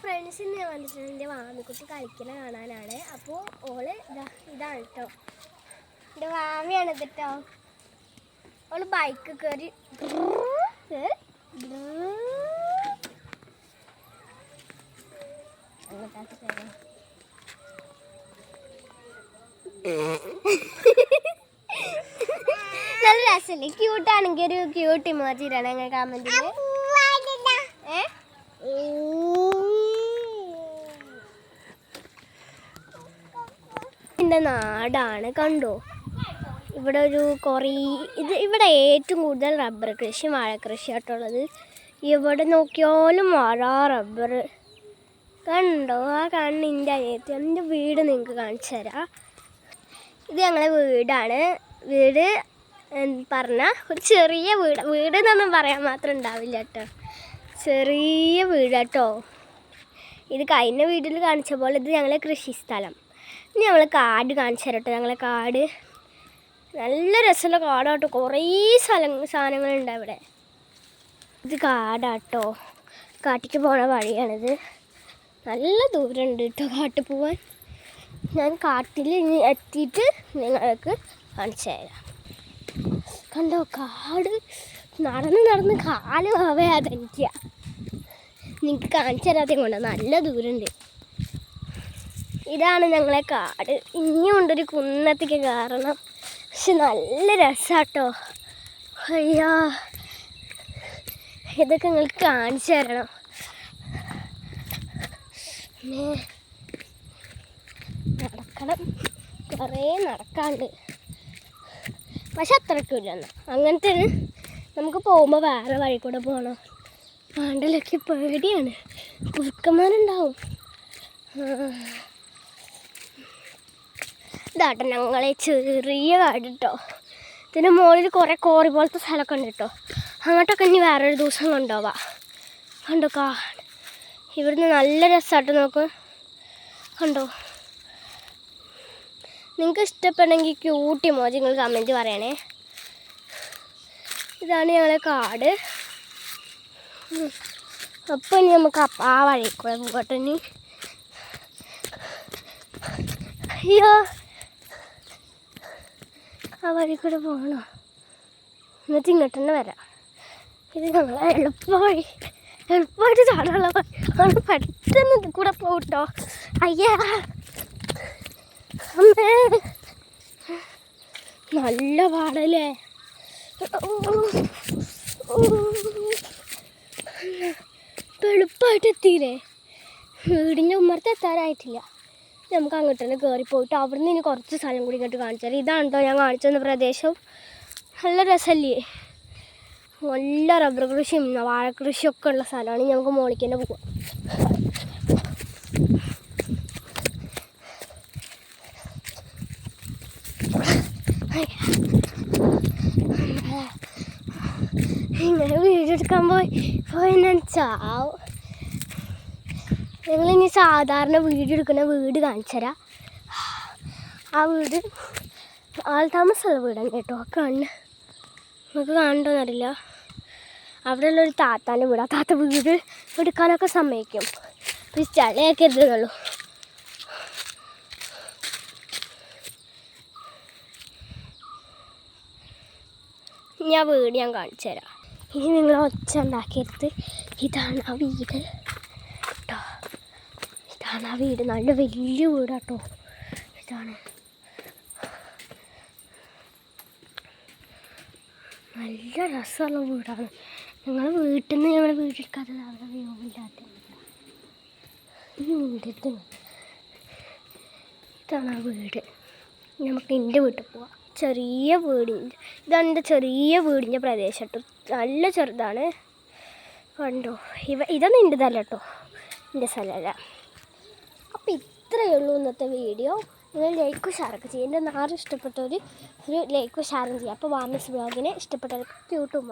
Friends ഞാൻ വന്നിട്ടുണ്ട് എൻ്റെ വാമിക്കുട്ടി കളിക്കുന്ന കാണാനാണ്. അപ്പോൾ ഓള് ഇതാണ് കേട്ടോ, എൻ്റെ വാമിയാണ് കേട്ടോ. ഓള് ബൈക്ക് കയറി നല്ല രസമല്ലേ? ക്യൂട്ടാണെങ്കിൽ ഒരു ക്യൂട്ട് ഇമോജി ഇടണം ഞങ്ങൾ കമന്റിൽ. എൻ്റെ നാടാണ് കണ്ടോ. ഇവിടെ ഒരു ഇവിടെ ഏറ്റവും കൂടുതൽ റബ്ബർ കൃഷി വാഴക്കൃഷി ആയിട്ടുള്ളത്. ഇവിടെ നോക്കിയാലും വാഴ റബ്ബർ കണ്ടോ. ആ കണ്ണിൻ്റെ അനിയത്തി എൻ്റെ വീട് നിങ്ങൾക്ക് കാണിച്ചു തരാം. ഇത് ഞങ്ങളെ വീടാണ്. വീട് പറഞ്ഞാൽ ഒരു ചെറിയ വീടെന്നൊന്നും പറയാൻ മാത്രം ഉണ്ടാവില്ല കേട്ടോ. ചെറിയ വീടാട്ടോ. ഇത് കഴിഞ്ഞ വീട്ടിൽ കാണിച്ച പോലെ ഇത് ഞങ്ങളെ കൃഷി സ്ഥലം. ഇനി ഞങ്ങൾ കാട് കാണിച്ചു തരാം കേട്ടോ. ഞങ്ങളെ കാട് നല്ല രസമുള്ള കാടാട്ടോ. കുറേ സാധനങ്ങളുണ്ട് അവിടെ. ഇത് കാടാട്ടോ. കാട്ടിക്ക് പോണ വഴിയാണിത്. നല്ല ദൂരമുണ്ട് കേട്ടോ കാട്ടിൽ പോവാൻ. ഞാൻ കാട്ടിൽ ഇനി എത്തിയിട്ട് നിങ്ങൾക്ക് കാണിച്ചു തരാം. കണ്ടോ കാട്. നടന്ന് കാല് വേദനിക്കുക. നിങ്ങൾക്ക് കാണിച്ചു തരാതെ കൊണ്ട് നല്ല ദൂരമുണ്ട്. ഇതാണ് ഞങ്ങളെ കാട്. ഇനിയും ഉണ്ടൊരു കുന്നത്തേക്ക് കയറണം. പക്ഷെ നല്ല രസാട്ടോ. അയ്യോ ഇതൊക്കെ നിങ്ങൾക്ക് കാണിച്ചു തരണം. നടക്കണം, കുറേ നടക്കാണ്ട്. പക്ഷെ അത്രയ്ക്കില്ല. അങ്ങനത്തെ നമുക്ക് പോകുമ്പോൾ വേറെ വഴി കൂടെ പോകണം. പാണ്ടലൊക്കെ പേടിയാണ്, കുറുക്കന്മാരുണ്ടാവും. ഇതാട്ടോ ഞങ്ങളെ ചെറിയ കാട് കേട്ടോ. ഇതിൻ്റെ മുകളിൽ കുറേ കോറി പോലത്തെ സ്ഥലമൊക്കെ ഉണ്ട് കേട്ടോ. അങ്ങോട്ടൊക്കെ ഇനി വേറൊരു ദിവസം കൊണ്ടുപോവാം. കണ്ടോ കാട്. ഇവിടുന്ന് നല്ല രസമായിട്ട് നോക്ക്. കണ്ടോ. നിങ്ങൾക്ക് ഇഷ്ടപ്പെടെങ്കിൽ ക്യൂട്ട് ഇമോജി നിങ്ങൾ കമൻറ്റ് പറയണേ. ഇതാണ് ഞങ്ങളെ കാട്. അപ്പം ഇനി നമുക്ക് ആ വഴി കൂടെ പോകട്ടെ. ഇനി അയ്യോ ആ വഴി കൂടെ പോകണോ? എന്നിട്ട് ഇങ്ങോട്ട് തന്നെ വരാം. ഇത് ഞങ്ങളെ എളുപ്പമായിട്ട് ചാടാനുള്ള വഴി. പെട്ടെന്ന് ഇത് കൂടെ പോകട്ടോ. അയ്യാ അമ്മേ നല്ല പാടല്ലേ. എളുപ്പമായിട്ട് എത്തിയില്ലേ. വീടിൻ്റെ ഉമ്മറത്ത് എത്താനായിട്ടില്ല. നമുക്ക് അങ്ങോട്ട് തന്നെ കയറി പോയിട്ട് അവിടുന്ന് ഇനി കുറച്ച് സ്ഥലം കൂടി ഇങ്ങോട്ട് കാണിച്ചാൽ. ഇതാണ് കേട്ടോ ഞാൻ കാണിച്ചു പ്രദേശം. നല്ല രസമല്ലേ. നല്ല റബ്ബർ കൃഷിയും വാഴക്കൃഷിയൊക്കെ ഉള്ള സ്ഥലമാണ്. നമുക്ക് മുകളിലേക്ക് തന്നെ പോവാം. ഇങ്ങനെ വീടെടുക്കാൻ പോയി ഞാൻ ചാവും. ഞങ്ങളിനി സാധാരണ വീടെടുക്കുന്ന വീട് കാണിച്ചു തരാം. ആ വീട് ആൾതാമസമുള്ള വീടാണ് കേട്ടോ. കണ്ണ് നമുക്ക് കാണണ്ടോന്നറിയില്ല. അവിടെയുള്ളൊരു താത്താൻ്റെ വീട്. ആ താത്ത വീട് എടുക്കാനൊക്കെ സമ്മതിക്കും. അപ്പോൾ ചളയൊക്കെ ഇരുന്നുള്ളൂ. ഞാൻ വീട് ഞാൻ കാണിച്ചു തരാം. ഇനി നിങ്ങൾ ഒച്ച ഉണ്ടാക്കിയെടുത്ത് ഇതാണ് ആ വീട് കേട്ടോ. ഇതാണ് ആ വീട്. നല്ല വലിയ വീടാട്ടോ. ഇതാണ് നല്ല രസമുള്ള വീടാണ്. ഞങ്ങൾ വീട്ടിൽ നിന്ന് ഞങ്ങൾ വീടെടുക്കാത്തത് അവിടെ വ്യൂവില്ലാത്ത ഈ വീടിട്ട്. ഇതാണ് ആ വീട്. നമുക്ക് എൻ്റെ വീട്ടിൽ പോവാം. ചെറിയ വീടിൻ്റെ ഇതാണ് എൻ്റെ ചെറിയ വീടിൻ്റെ പ്രദേശം കേട്ടോ. നല്ല ചെറുതാണ് കണ്ടോ. ഇതൊന്നും എൻ്റെതല്ല കേട്ടോ, എൻ്റെ സ്ഥലമല്ല. അപ്പോൾ ഇത്രയേ ഉള്ളൂ ഇന്നത്തെ വീഡിയോ. നിങ്ങൾ ലൈക്കും ഷെയറൊക്കെ ചെയ്യും. എൻ്റെ നാട് ഇഷ്ടപ്പെട്ടവർ ഒരു ലൈക്കും ഷെയറും ചെയ്യുക. അപ്പോൾ വാമിസ് ബ്ലോഗിനെ ഇഷ്ടപ്പെട്ടവർക്ക് ക്യൂട്ടും